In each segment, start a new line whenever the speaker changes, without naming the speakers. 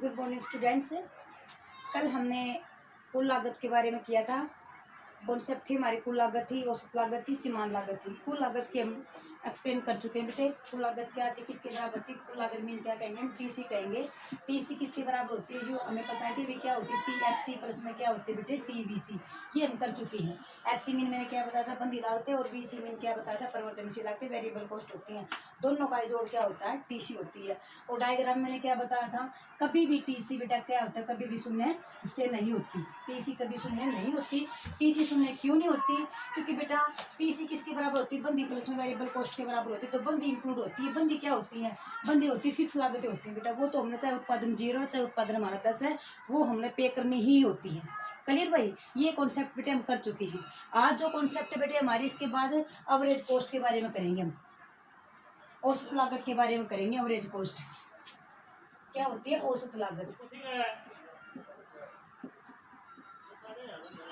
Good morning students. कल हमने कुल लागत के बारे में किया था। कॉन्सेप्ट थी हमारी कुल लागत थी, औसत लागत थी, सीमांत लागत थी। कुल लागत की हम एक्सप्लेन कर चुके हैं बेटे। कुल लागत क्या थी, किसके बराबर थी? कुल लागत मीन क्या कहेंगे हम? टीसी कहेंगे। टीसी किसके बराबर होती है? जो हमें पता है कि वे क्या होती है, टीएफसी प्लस में क्या होती है बेटे? टीबीसी। ये हम कर चुके हैं। एफसी मीन मैंने क्या बताया था? बंदी लागतें। और बीसी मीन क्या बताया था? परिवर्तनशील लागतें, वेरिएबल कॉस्ट होती हैं। दोनों का जोड़ क्या होता है? टीसी होती है। और डायग्राम मैंने क्या बताया था? कभी भी टीसी बेटा क्या होता है? कभी भी शून्य से नहीं होती। टीसी कभी शून्य नहीं होती। टीसी शून्य क्यों नहीं होती? क्योंकि बेटा टीसी किसके बराबर होती है? बंदी प्लस में वेरिएबल कॉस्ट के बराबर होती है। तो बंदी इंक्लूड होती है। बंदी क्या होती है? बंदी होती है फिक्स लागतें होती है बेटा। वो तो हमने चाहे उत्पादन 0 है चाहे उत्पादन हमारा 10 है, वो हमने पे करनी ही होती है। क्लियर भाई? ये कॉन्सेप्ट बेटे हम कर चुके हैं। आज जो कॉन्सेप्ट बेटे हमारी, इसके बाद एवरेज कॉस्ट के बारे में करेंगे हम। औसत लागत के बारे में करेंगे। एवरेज कॉस्ट क्या होती है? औसत लागत।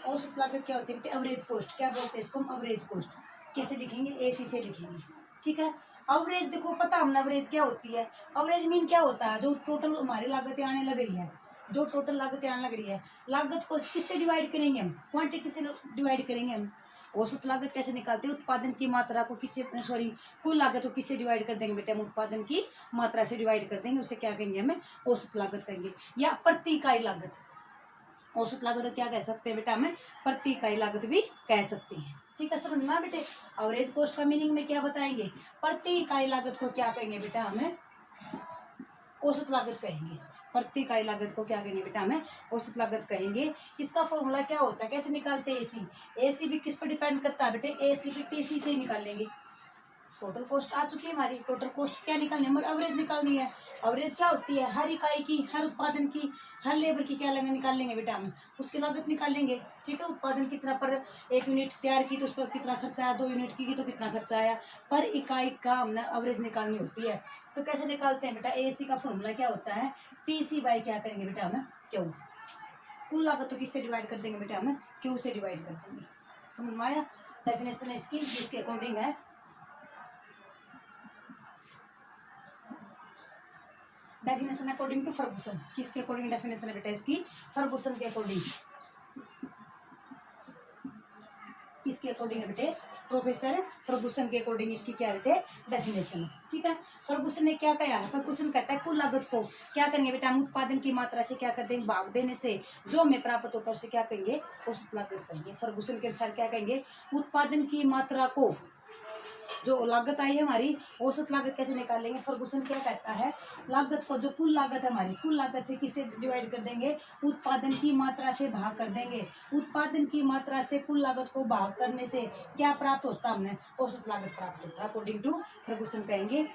औसत लागत क्या होती है बेटे? Average cost. क्या बोलते हैं इसको हम? Average cost. कैसे लिखेंगे? एसी से लिखेंगे। ठीक है। एवरेज देखो, पता हमने एवरेज क्या होती है? एवरेज मीन क्या होता है? जो टोटल हमारी लागतें आने लग रही है, जो टोटल लागतें आने लग रही है, लागत को किससे डिवाइड करेंगे हम? क्वांटिटी से डिवाइड करेंगे हम। औसत लागत कैसे निकालते हैं? उत्पादन की मात्रा को किससे, सॉरी, कुल लागत को किससे डिवाइड कर देंगे बेटे? हम उत्पादन की मात्रा से डिवाइड कर देंगे। उसे क्या कहेंगे? हमें औसत लागत कहेंगे, या प्रति इकाई लागत। औसत लागत को क्या कह सकते हैं बेटा? हमें प्रति इकाई लागत भी कह सकते हैं। ठीक है, समझना बेटे। एवरेज कॉस्ट का मीनिंग में क्या बताएंगे? प्रति इकाई लागत को क्या कहेंगे बेटा? हमें औसत लागत कहेंगे। प्रति इकाई लागत को क्या कहेंगे बेटा? हमें औसत लागत कहेंगे। इसका फॉर्मूला क्या होता है? कैसे निकालते हैं? एसी। एसी भी किस पर डिपेंड करता है बेटे? एसी भी टीसी से ही निकालेंगे। टोटल कॉस्ट आ चुकी है हमारी। टोटल कॉस्ट क्या निकालनी है? हमारी एवरेज निकालनी है। एवरेज क्या होती है? हर इकाई की, हर उत्पादन की, हर लेबर की क्या लेंगे? निकाल लेंगे बेटा हम, उसकी लागत निकाल लेंगे। ठीक है। उत्पादन कितना पर 1 यूनिट तैयार की तो उस पर कितना खर्चा आया, 2 यूनिट की तो कितना खर्चा आया, पर इकाई का हमने एवरेज निकालनी होती है। तो कैसे निकालते हैं बेटा? एसी का फॉर्मूला क्या होता है? टीसी बाई क्या करेंगे बेटा? हमें क्यू। कुल लागत तो किससे डिवाइड कर देंगे बेटा? हमें क्यू से डिवाइड कर देंगे। समझ में आया? डेफिनेशन इसकी जिसके अकॉर्डिंग है। Definition according to Ferguson. किसके अकॉर्डिंग डेफिनेशन है बेटा इसकी? फर्गुसन के अकॉर्डिंग। किसके अकॉर्डिंग है बेटे? प्रोफेसर फर्गुसन के अकॉर्डिंग इसकी क्या बेटे? डेफिनेशन। ठीक है। फर्गुसन ने क्या कहा है? फर्गुसन कहता है कुल लागत को क्या करेंगे बेटा? हम उत्पादन की मात्रा से क्या कर देंगे? भाग देने से जो हमें प्राप्त होता है उसे क्या कहेंगे? औसत लागत कहेंगे। फर्गुसन के अनुसार क्या कहेंगे? उत्पादन की मात्रा को, जो लागत आई है हमारी, औसत लागत कैसे निकालेंगे? फर्गुसन क्या कहता है? लागत को, जो कुल लागत है हमारी, कुल लागत से किससे डिवाइड कर देंगे? उत्पादन की मात्रा से भाग कर देंगे। उत्पादन की मात्रा से कुल लागत को भाग करने से क्या प्राप्त होता है? हमने औसत लागत प्राप्त होता है अकॉर्डिंग टू फर्गुसन कहेंगे।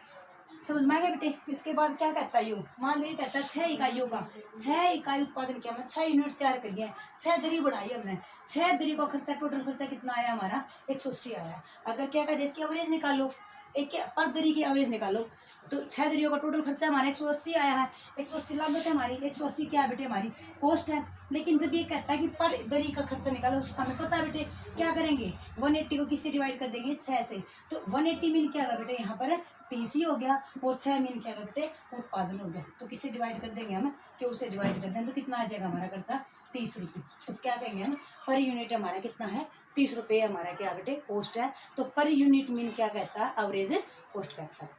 समझ में आ गया बेटे? इसके बाद क्या कहता है? योग मान लीजिए कहता है 6 इकाइयों का, 6 इकाई उत्पादन किया, हमने 6 यूनिट तैयार कर दिया, 6 दरी बढ़ाई हमने, 6 दरी का खर्चा, टोटल खर्चा कितना आया हमारा? 180 आया। अगर क्या कहते हैं? इसकी एवरेज निकालो, एक पर दरी की एवरेज निकालो, तो 6 दरियों का टोटल खर्चा हमारा 180 आया है। 180 लागत है हमारी, 180 क्या है बेटे? हमारी कॉस्ट है। लेकिन जब ये कहता है कि पर दरी का खर्चा निकालो, उसका हमें पता है बेटे क्या करेंगे? 180 को किससे डिवाइड कर देंगे? 6 से। तो 180 मीन क्या होगा बेटे? यहाँ पर टीसी हो गया, और 6 मीन क्या होगा बेटे? उत्पादन हो गया। तो किससे डिवाइड कर देंगे हम? क्यू से डिवाइड कर देंगे। तो कितना आ जाएगा हमारा खर्चा? 30 रुपये। तो क्या कहेंगे हम? पर यूनिट हमारा कितना है? 30 रुपये हमारा क्या बेटे? कॉस्ट है। तो पर यूनिट मीन क्या कहता है? एवरेज कॉस्ट कहता है।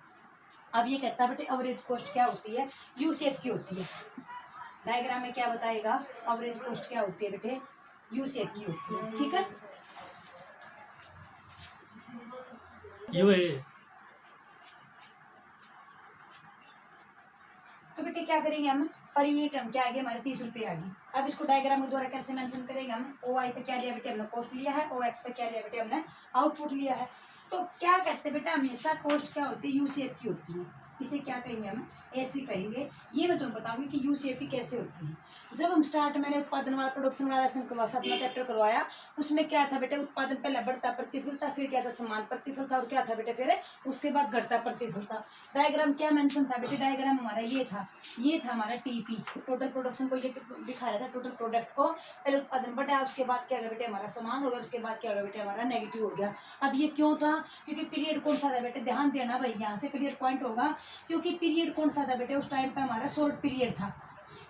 अब ये कहता है बेटे एवरेज कॉस्ट क्या होती है? यू शेप की होती है। डायग्राम में क्या बताएगा? एवरेज कॉस्ट क्या होती है बेटे? यू शेप की होती है। ठीक है।
यू है।
तो बेटे क्या करेंगे हम? पर यूनिट हम क्या आगे? हमारे 30 रुपये आ गई। अब इसको डायग्राम के द्वारा कैसे मेंशन करेंगे हम? ओ आई पे क्या लिया बेटे? हमने कॉस्ट लिया है। ओ एक्स पे क्या लिया बेटे? हमने आउटपुट लिया है। तो क्या कहते हैं बेटा? हमेशा कॉस्ट क्या होती है? यू शेप की होती है। इसे क्या कहेंगे हम? ऐसी कहेंगे। ये मैं तुम्हें बताऊंगी कि यू शेप की कैसे होती है। जब हम स्टार्ट, मैंने उत्पादन वाला, प्रोडक्शन वाला लेसन करवा, 7वां चैप्टर करवाया, उसमें क्या था बेटे? उत्पादन पहले बढ़ता प्रतिफल था, फिर क्या था? समान प्रतिफल था, और क्या था बेटे? फिर उसके बाद घटता प्रतिफल था। डायग्राम क्या मेंशन था बेटे? डायग्राम हमारा ये था हमारा टीपी, टोटल प्रोडक्शन को ये दिखा रहा था, टोटल प्रोडक्ट को। पहले उत्पादन बढ़ा, उसके बाद क्या होगा बेटे? हमारा समान हो गया, उसके बाद क्या होगा बेटे? हमारा नेगेटिव हो गया। अब ये क्यों था? क्योंकि पीरियड कौन सा था बेटे? ध्यान देना भाई, यहाँ से क्लियर पॉइंट होगा। क्योंकि पीरियड कौन सा था बेटे? उस टाइम पे हमारा शॉर्ट पीरियड था।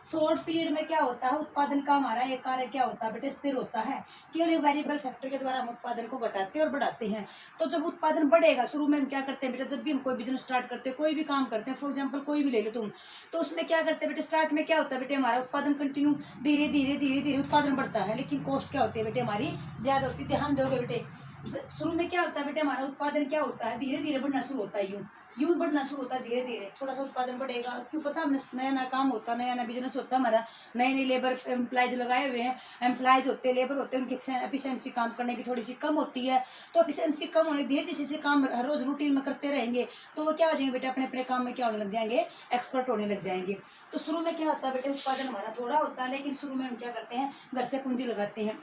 शॉर्ट पीरियड में क्या होता है, उत्पादन का हमारा एक कार्य क्या होता है बेटे, स्थिर होता है। केवल एक वेरिएबल फैक्टर के द्वारा हम उत्पादन को घटाते हैं और बढ़ाते हैं। तो जब उत्पादन बढ़ेगा, शुरू में हम क्या करते हैं बेटा, जब भी हम कोई बिजनेस स्टार्ट करते हैं, कोई भी काम करते हैं, फॉर एग्जाम्पल कोई भी ले लो तुम, तो उसमें क्या करते हैं बेटे, स्टार्ट में क्या होता है बेटे, हमारा उत्पादन कंटिन्यू धीरे धीरे धीरे धीरे उत्पादन बढ़ता है, लेकिन कॉस्ट क्या होती है बेटे हमारी ज्यादा होती है। ध्यान दोगे बेटे, शुरू में क्या होता है बेटे, हमारा उत्पादन क्या होता है, धीरे धीरे बढ़ना शुरू होता है, यूं बढ़ना शुरू होता है धीरे धीरे, थोड़ा सा उत्पादन बढ़ेगा। क्यों, पता हमने नया नया काम होता है, नया नया बिजनेस होता है हमारा, नए नए लेबर एम्प्लॉयज लगाए हुए हैं, एम्प्लॉयज होते हैं, लेबर होते हैं, उनकी एफिशिएंसी काम करने की थोड़ी सी कम होती है। तो एफिशिएंसी कम होने, धीरे धीरे से काम हर रोज रूटीन में करते रहेंगे, तो वो क्या हो जाएंगे बेटे, अपने अपने काम में क्या होने लग जाएंगे, एक्सपर्ट होने लग जाएंगे। तो शुरू में क्या होता है बेटे, उत्पादन हमारा थोड़ा होता है, लेकिन शुरू में हम क्या करते हैं, घर से पूंजी लगाते हैं।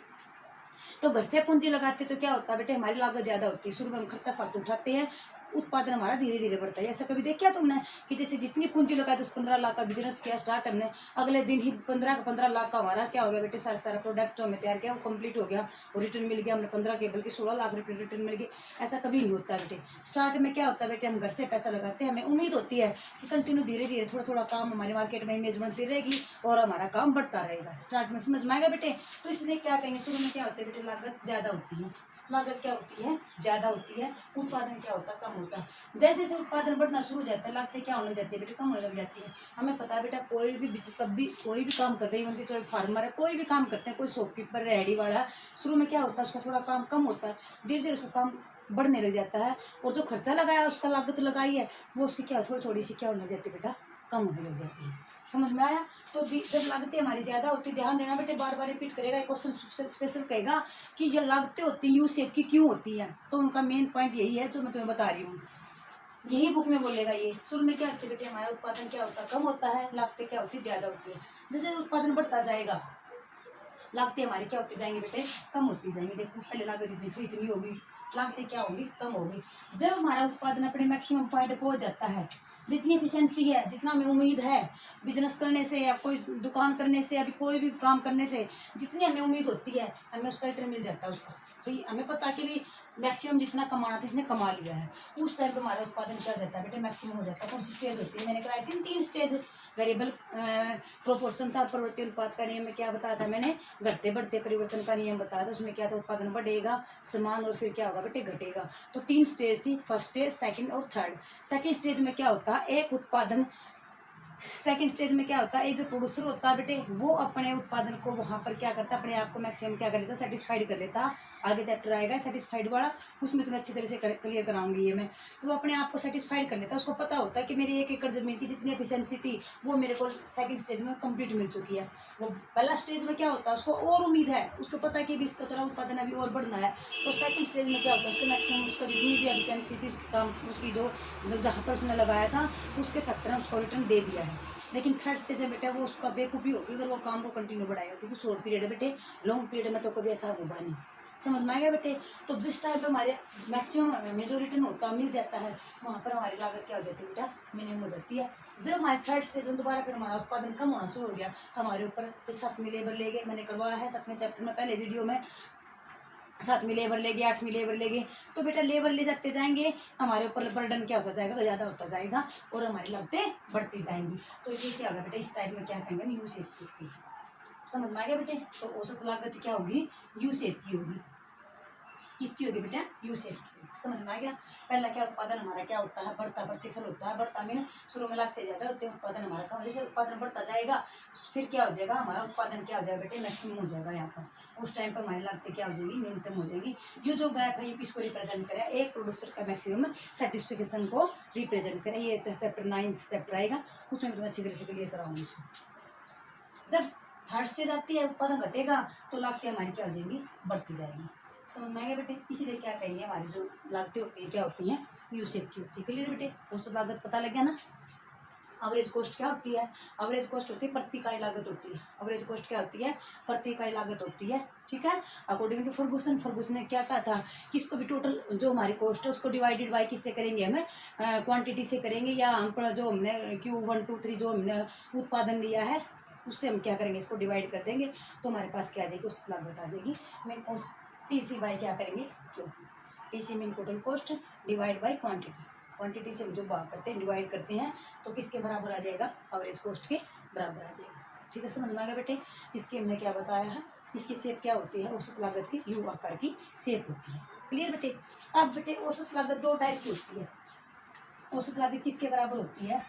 तो घर से पूंजी लगाते तो क्या होता है बेटे, हमारी लागत ज्यादा होती है, शुरू में हम खर्चा फालतू उठाते हैं, उत्पादन हमारा धीरे धीरे बढ़ता है। ऐसा कभी देखा तुमने कि जैसे जितनी पूंजी लगाई 10-15 लाख का बिजनेस किया स्टार्ट हमने, अगले दिन ही 15 लाख का हमारा क्या हो गया बेटे, सारा प्रोडक्ट जो हमें तैयार किया वो कंप्लीट हो गया और रिटर्न मिल गया, हमने 15 के बल्कि 16 लाख रुपये रिटर्न मिल गए। ऐसा कभी नहीं होता बेटे। स्टार्ट में क्या होता है बेटे, हम घर से पैसा लगाते हैं, हमें उम्मीद होती है कि कंटिन्यू धीरे धीरे थोड़ा थोड़ा काम हमारी मार्केट में इमेज बनती रहेगी और हमारा काम बढ़ता रहेगा। स्टार्ट में समझ में आएगा बेटे। तो इसलिए क्या कहेंगे, शुरू में क्या होता है बेटे, लागत ज्यादा होती है, लागत क्या होती है, ज्यादा होती है, उत्पादन क्या होता है, कम होता है। जैसे जैसे उत्पादन बढ़ना शुरू हो जाता है, लागतें क्या होने जाती है बेटा, कम होने लग जाती है। हमें पता है बेटा, कोई भी कभी कोई भी काम करते हैं, इवन कोई फार्मर है, कोई भी काम करते हैं, कोई शॉपकीपर रेहड़ी वाला है, शुरू में क्या होता है, उसका थोड़ा काम कम होता है, धीरे धीरे उसका काम बढ़ने लग जाता है, और जो खर्चा लगाया उसका लागत लगाई है वो उसकी क्या थोड़ी थोड़ी सी क्या होने लग जाती है बेटा, कम होने लग जाती है। समझ में आया। तो जब लागतें हमारी ज्यादा होती, ध्यान देना बेटे, बार बार रिपीट करेगा, क्वेश्चन स्पेशल कहेगा कि ये लागतें होती यू शेप की क्यों होती है, तो उनका मेन पॉइंट यही है जो मैं तुम्हें बता रही हूँ, यही बुक में बोलेगा। ये शुरू में क्या होती है बेटे, हमारा उत्पादन क्या होता है, कम होता है, लागतें क्या होती है, ज्यादा होती है। जैसे उत्पादन बढ़ता जाएगा, लागतें हमारी क्या होती जाएंगी बेटे, कम होती जाएंगी। देखो पहले लागत इतनी फिर इतनी होगी, लागतें क्या होगी, कम होगी। जब हमारा उत्पादन अपने मैक्सिमम पॉइंट पहुंच जाता है, जितनी एफिशिएंसी है, जितना हमें उम्मीद है बिजनेस करने से या कोई दुकान करने से, अभी कोई भी काम करने से जितनी हमें उम्मीद होती है, हमें उसका रिटर्न मिल जाता है उसका। तो हमें पता है कि भी मैक्सिमम जितना कमाना था इसने कमा लिया है, उस टाइम पर हमारा उत्पादन क्या हो जाता है बेटे, मैक्सिमम हो जाता है। कौन सी स्टेज होती है, मैंने कराई थी 3 स्टेज। वेरिएबल प्रोपोर्शन था, प्रवृत्ति अनुपात का नियम में क्या बताया था मैंने, घटते बढ़ते परिवर्तन का नियम बताया था। उसमें क्या था, उत्पादन बढ़ेगा समान और फिर क्या होगा बेटे, घटेगा। तो 3 स्टेज थी, फर्स्ट स्टेज, सेकंड और थर्ड। सेकंड स्टेज में क्या होता है, एक उत्पादन, सेकंड स्टेज में क्या होता है, एक जो प्रोड्यूसर होता है बेटे, वो अपने उत्पादन को वहां पर क्या करता है, अपने आप को मैक्सिमम क्या कर लेता है, सेटिस्फाइड कर लेता। आगे चैप्टर आएगा सेटिस्फाइड वाला, उसमें तुम्हें अच्छी तरह से क्लियर कराऊंगी ये मैं। तो वो अपने आप को सेटिस्फाइड कर लेता है, उसको पता होता है कि मेरी 1 एकड़ जमीन की जितनी एफिशिएंसी थी वो मेरे को सेकंड स्टेज में कंप्लीट मिल चुकी है। वो पहला स्टेज में क्या होता है, उसको और उम्मीद है, उसको पता है कि भी इसका थोड़ा उत्पादन अभी और बढ़ना है। तो सेकंड स्टेज में क्या होता है, उसको मैक्सिमम उसका जितनी भी एफिशिएंसी थी उसकी काम, उसकी जो जहाँ पर उसने लगाया था उसके फैक्टर ने उसको रिटर्न दे दिया है। लेकिन थर्ड स्टेज में बेटा वो उसका बेवकूफ़ी होगी अगर वो काम को कंटिन्यू बढ़ाएगा, क्योंकि शॉर्ट पीरियड है बेटे, लॉन्ग पीरियड में तो कभी ऐसा होगा नहीं। समझ में आएगा बेटे। तो जिस टाइम पर हमारे मैक्सिमम हमें जो रिटर्न होता मिल जाता है, वहाँ पर हमारी लागत क्या हो जाती है बेटा, मिनिमम हो जाती है। जब हमारे थर्ड स्टेज में दोबारा फिर हमारा उत्पादन कम होना शुरू हो गया, हमारे ऊपर जो 7वीं लेबर ले गए, मैंने करवाया है 7वें चैप्टर में पहले वीडियो में, 7वीं लेबर ले गए, 8वीं लेबर ले गए, तो बेटा लेबर ले जाते जाएंगे, हमारे ऊपर बर्डन क्या होता जाएगा, ज़्यादा होता जाएगा और हमारी लागतें बढ़ती जाएंगी। तो ये क्या होगा बेटा, इस टाइप में क्या कहेंगे, यू शेप की। समझ में आ गया बेटे। तो औसत लागत क्या होगी, यू शेप की होगी। किसकी होगी बेटा, यू शेप की। समझ में आ गया। पहला क्या, उत्पादन हमारा क्या होता है, बढ़ता प्रतिफल होता है। बढ़ता में शुरू में लागतें ज़्यादा होते हैं, उत्पादन हमारा कम। जैसे उत्पादन बढ़ता जाएगा फिर क्या हो जाएगा, हमारा उत्पादन क्या हो जाएगा बेटे, मैक्सिमम हो जाएगा यहाँ पर। उस टाइम पर हमारी लागतें क्या हो जाएगी, न्यूनतम हो जाएगी। ये जो गैप है ये किसको रिप्रेजेंट करे, एक प्रोड्यूसर का मैक्सिमम सेटिस्फिकेशन को रिप्रेजेंट करे। ये चैप्टर 9th चैप्टर आएगा, उसमें मैं अच्छी तरह से क्लियर कराऊंगी इसको। जब थर्ड स्टेज आती है, उत्पादन घटेगा तो लागतें हमारी क्या हो जाएंगी, बढ़ती जाएंगी। समझ में आएगा बेटे। इसीलिए क्या कहेंगे, हमारी जो लागतें होती हैं क्या होती हैं, यू शेप की होती है। क्लियर बेटे, औसत लागत पता लग गया ना। एवरेज कॉस्ट क्या होती है, एवरेज कॉस्ट होती है प्रति इकाई लागत होती है। एवरेज कॉस्ट क्या होती है, प्रति इकाई लागत होती है। ठीक है। अकॉर्डिंग टू फर्गुसन ने क्या कहा था, किसको भी टोटल जो हमारी कॉस्ट है उसको डिवाइडेड बाय किससे करेंगे, हमें क्वांटिटी से करेंगे, या हम जो हमने Q1 2 3 जो हमने उत्पादन लिया है उससे हम क्या करेंगे, इसको डिवाइड कर देंगे तो हमारे पास क्या आ जाएगी, औसत लागत आ जाएगी। मैं TC बाय क्या करेंगे, क्यों, TC mean total cost divide by quantity. Quantity से जो भाग करते हैं, डिवाइड करते हैं, तो किसके बराबर आ जाएगा, एवरेज कॉस्ट के बराबर आ जाएगा। ठीक है, समझ में आ गया बेटे। इसके हमने क्या बताया है, इसकी शेप क्या होती है, औसत लागत की यू आकार की शेप होती है। क्लियर बेटे। अब बेटे औसत लागत दो टाइप की होती है। औसत लागत किसके बराबर होती है,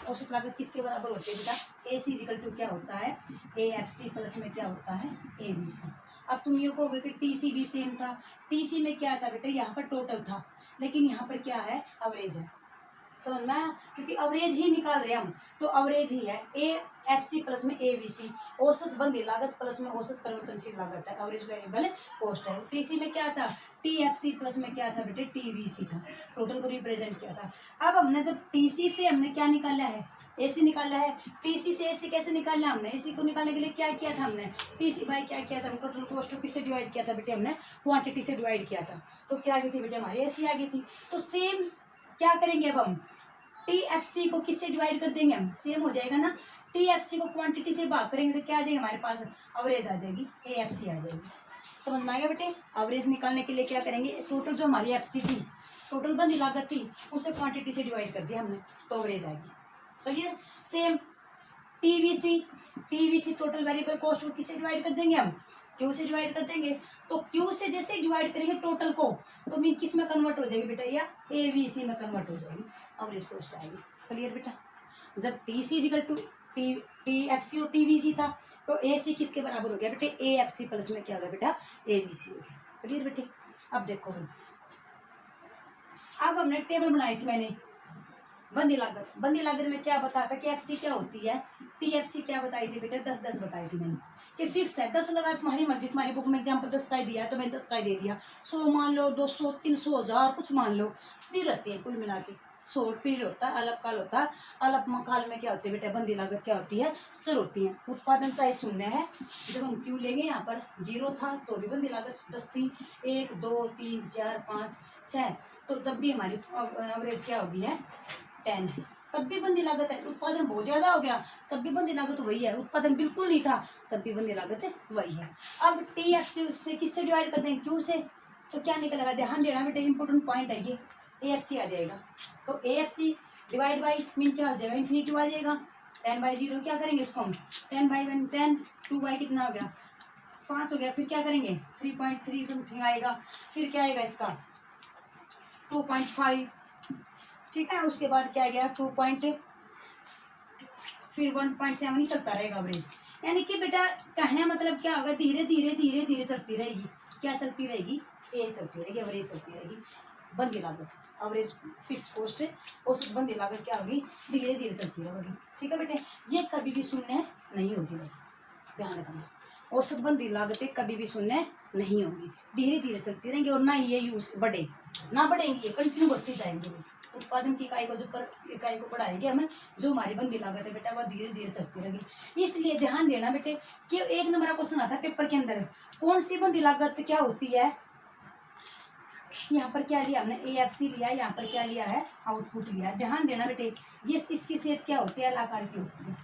औसत लागत किसके बराबर होती है बेटा, ए सी इजिकल टू क्या होता है, ए एफ सी प्लस में क्या होता है, ए बी सी। अब तुम ये कहोगे कि टी सी भी सेम था, टी सी में क्या था बेटा, यहाँ पर टोटल था, लेकिन यहाँ पर क्या है, एवरेज है। समझ में आया, क्योंकि एवरेज ही निकाल रहे हम, तो एवरेज ही है। ए एफ सी प्लस में ए बी सी, औसत बंदी लागत प्लस में औसत परिवर्तनशील लागत है, एवरेज वेरिएबल कॉस्ट है। टी सी में क्या था, टी एफ सी प्लस में क्या था बेटे, टी वी सी था, टोटल को रिप्रेजेंट किया था। अब हमने जब टी सी से हमने क्या निकाला है, ए सी निकाला है, टी सी से ए सी कैसे निकाला हमने, ए सी को निकालने के लिए क्या किया था हमने, टी सी बाई क्या किया था, टोटल कॉस्ट को किससे डिवाइड किया था बेटे, हमने क्वांटिटी से डिवाइड किया था, तो क्या आ गई थी बेटे हमारी, ए सी आ गई थी। तो सेम क्या करेंगे अब हम, टी एफ सी को किससे डिवाइड कर देंगे हम, सेम हो जाएगा ना, टी एफ सी को क्वांटिटी से भाग करेंगे तो क्या आ जाएगा हमारे पास, एवरेज आ जाएगी, ए एफ सी आ जाएगी। समझ में आ गया बेटे। एवरेज निकालने के लिए क्या करेंगे, टोटल जो हमारी एफ सी थी, टोटल बंदी लागत थी, उसे क्वांटिटी से डिवाइड कर दिया हमने, तो एवरेज आएगी। Clear. Same TVC total variable cost को किससे डिवाइड कर देंगे हम, क्यू से डिवाइड कर देंगे, तो क्यू से जैसे डिवाइड करेंगे टोटल को, तो मीन किस में कन्वर्ट हो जाएगी बेटा, या एवीसी में कन्वर्ट हो जाएगी, एवरेज कॉस्ट आएगी। क्लियर बेटा। जब T C is equal to T F C और टी वी सी था, तो ए सी किसके बराबर हो गया बेटे, ए एफ सी प्लस में क्या हो गया बेटा, ए बी सी हो गया। क्लियर बेटे। अब देखो भाई, अब हमने टेबल बनाई थी मैंने, बंदी लागत में क्या बताया था कि एफ सी क्या होती है, टी एफ सी क्या बताई थी बेटा, 10 बताई थी मैंने, कि फिक्स है 10 लगा, तुम्हारी मर्जी, तुम्हारी बुक में एग्जाम्पल 10 का ही दिया है तो मैंने 10 का ही दे दिया, 100 मान लो, 200, 300, 1000 कुछ मान लो, स्थिर रहती है कुल मिला के। शॉर्ट पीरियड होता है, अलग काल होता है, अलग काल में क्या होती है बेटा, बंदी लागत क्या होती है, स्थिर होती है। उत्पादन चाहे शून्य है, जब हम क्यू लेंगे यहाँ पर 0 था तो भी बंदी लागत 10 थी, 1 2 3 4 5 6, तो जब भी हमारी एवरेज क्या होगी है 10 है, तब भी बंदी लागत है। उत्पादन बहुत ज्यादा हो गया तब भी बंदी लागत वही है, उत्पादन बिल्कुल नहीं था तब भी बंदी लागत वही है। अब टी एफ से किससे डिवाइड कर देंगे, क्यू से, तो क्या निकलेगा, ध्यान देना बेटा, इंपॉर्टेंट पॉइंट है ये, ए एफ सी आ जाएगा, तो A F C divide by mean क्या हो जाएगा, इन्फिनिटी आ जाएगा, 10/0 क्या करेंगे इसको हम, 10/1 10, 2 कितना हो गया 5 हो गया, फिर क्या करेंगे 3.3 समथिंग आएगा, फिर क्या आएगा इसका 2.5, ठीक है, उसके बाद क्या गया 2 फिर 1.7 ही चलता रहेगा एवरेज। यानी कि बेटा कहने मतलब क्या होगा, धीरे धीरे धीरे धीरे चलती रहेगी, क्या चलती रहेगी, ए चलती रहेगी, एवरेज चलती रहेगी, बंदी लागत एवरेज फिक्स्ड कॉस्ट, औसत बंदी लागत क्या होगी, धीरे धीरे चलती रहेगी। ठीक है बेटे, ये कभी भी शून्य नहीं होगी, ध्यान रखना, औसत बंदी लागतें कभी भी शून्य नहीं होगी, धीरे धीरे चलती रहेंगी, और ना ये यूज बढ़े ना बढ़ेंगी, ये कंटिन्यू बढ़ती जाएंगी। उत्पादन की इकाई को जो इकाई को बढ़ाएंगे हमें, जो हमारी बंदी लागत है बेटा वह धीरे धीरे चलती रहेगी। इसलिए ध्यान देना बेटे कि एक नंबर का क्वेश्चन आता है पेपर के अंदर, कौन सी बंदी लागत क्या होती है, यहाँ पर क्या लिया हमने, ए एफ सी लिया, यहाँ पर क्या लिया है, आउटपुट लिया। ध्यान देना बेटे, ये इसकी शेप क्या होती है, आकार की होती है,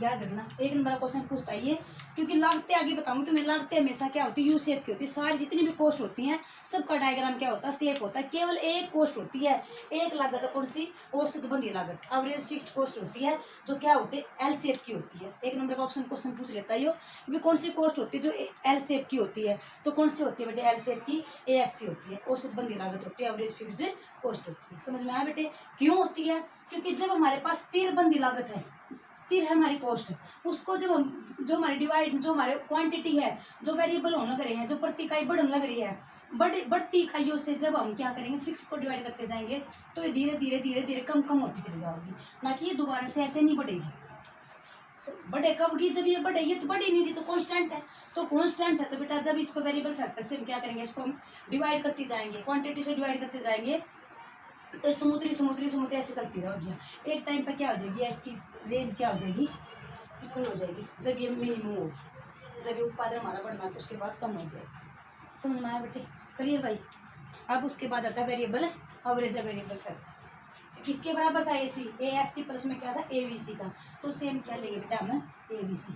याद रखना, एक नंबर का क्वेश्चन पूछता है ये, क्योंकि लागतें आगे बताऊंगी तुम्हें, लागतें हमेशा क्या होती है, यू शेप की होती है, सारी जितनी भी कॉस्ट होती हैं सबका डायग्राम क्या होता है, शेप होता है, केवल एक कॉस्ट होती है, एक लागत है, कौन सी, औसत बंदी लागत, एवरेज फिक्स्ड कॉस्ट होती है, जो क्या होती है एल शेप की होती है। एक नंबर का ऑप्शन क्वेश्चन पूछ लेता है ये, कौन सी कॉस्ट होती है जो एल शेप की होती है, तो कौन सी होती है बेटे, एल शेप की ए एफ सी होती है, औसत बंदी लागत होती है, एवरेज फिक्स्ड कॉस्ट होती है। समझ में आया बेटे, क्यों होती है, क्योंकि जब हमारे पास स्थिर बंदी लागत है, स्थिर है हमारी कॉस्ट, उसको जब हम जो हमारी डिवाइड, जो हमारे क्वांटिटी है, जो वेरिएबल होने लग रहे हैं, जो प्रति इकाई बढ़ने लग रही है, बढ़ती इकाइयों से जब हम क्या करेंगे, फिक्स को डिवाइड करते जाएंगे, तो ये धीरे धीरे धीरे धीरे कम कम होती चली जाएगी, ना कि ये दोबारा से ऐसे नहीं बढ़ेगी। बढ़े कब की, जब ये बढ़ेगी तो बढ़ी नहीं रही, तो कॉन्स्टेंट है, तो कॉन्स्टेंट है तो बेटा जब इसको वेरिएबल फैक्टर से हम क्या करेंगे, इसको हम डिवाइड करते जाएंगे, क्वांटिटी से डिवाइड करते जाएंगे, तो स्मूथली ऐसे चलती रहेगी। एक टाइम पर क्या हो जाएगी, इसकी रेंज क्या हो जाएगी, इक्वल हो जाएगी, जब ये मिनिमम होगी, जब ये उत्पादन हमारा बढ़ना तो उसके बाद कम हो जाएगा। समझ में आया बेटे, क्लियर भाई। अब उसके बाद आता है वेरिएबल एवरेज, वेरिएबल फैक्टर किसके बराबर था, ए एफ सी प्लस में क्या था, ए बी सी था, तो सेम क्या लेंगे बेटा हमने, ए बी सी,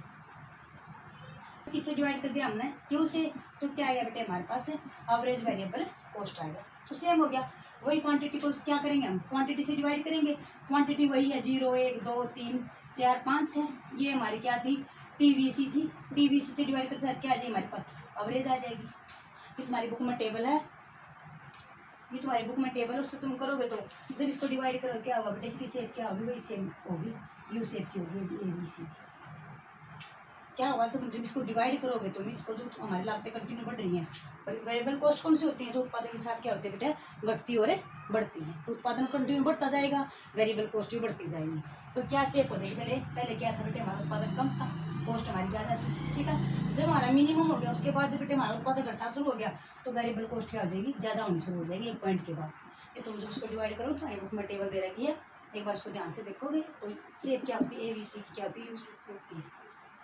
किससे डिवाइड कर दिया हमने, क्यू से, तो क्या आएगा बेटे हमारे पास एवरेज वेरिएबल कॉस्ट आएगा, तो सेम हो गया। वही क्वांटिटी को क्या करेंगे हम, क्वांटिटी से डिवाइड करेंगे। क्वांटिटी वही है 0 1 2 3 4 5 6। ये हमारी क्या थी, टीवीसी थी। टीवीसी से डिवाइड करते हैं क्या आ जाएगी हमारे पास, एवरेज आ जाएगी। ये तुम्हारी बुक में टेबल है, ये तुम्हारी बुक में टेबल है, उससे तुम करोगे तो जब इसको डिवाइड करोगे क्या होगा बेटा, इसकी शेप क्या होगी, वही सेम होगी, यू शेप की होगी, ABC। क्या होगा तुम जब इसको डिवाइड करोगे तो इसको जो हमारी लागतें कंटिन्यू बढ़ रही हैं, वेरिएबल कॉस्ट कौन सी होती है, जो उत्पादन के साथ क्या होती है बेटा, घटती और बढ़ती है। तो उत्पादन कंटिन्यू बढ़ता जाएगा, वेरिएबल कॉस्ट भी बढ़ती जाएगी। तो क्या शेप हो जाएगी, पहले क्या था बेटे, हमारा उत्पादन कम था, कॉस्ट हमारी ज़्यादा थी, ठीक है। जब हमारा मिनिमम हो गया उसके बाद जब बेटे हमारा उत्पादन घटना शुरू हो गया तो वेरिएबल कॉस्ट क्या हो जाएगी, ज़्यादा होनी शुरू हो जाएगी एक पॉइंट के बाद। ये तुम जब उसको डिवाइड करो तो बुक में टेबल दे रखी है, एक बार उसको ध्यान से देखोगे कोई शेप क्या होती है, ABC की क्या होती है, यू शेप होती है,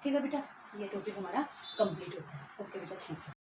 ठीक है बेटा। ये टॉपिक हमारा कंप्लीट होता है। ओके बेटा, थैंक यू।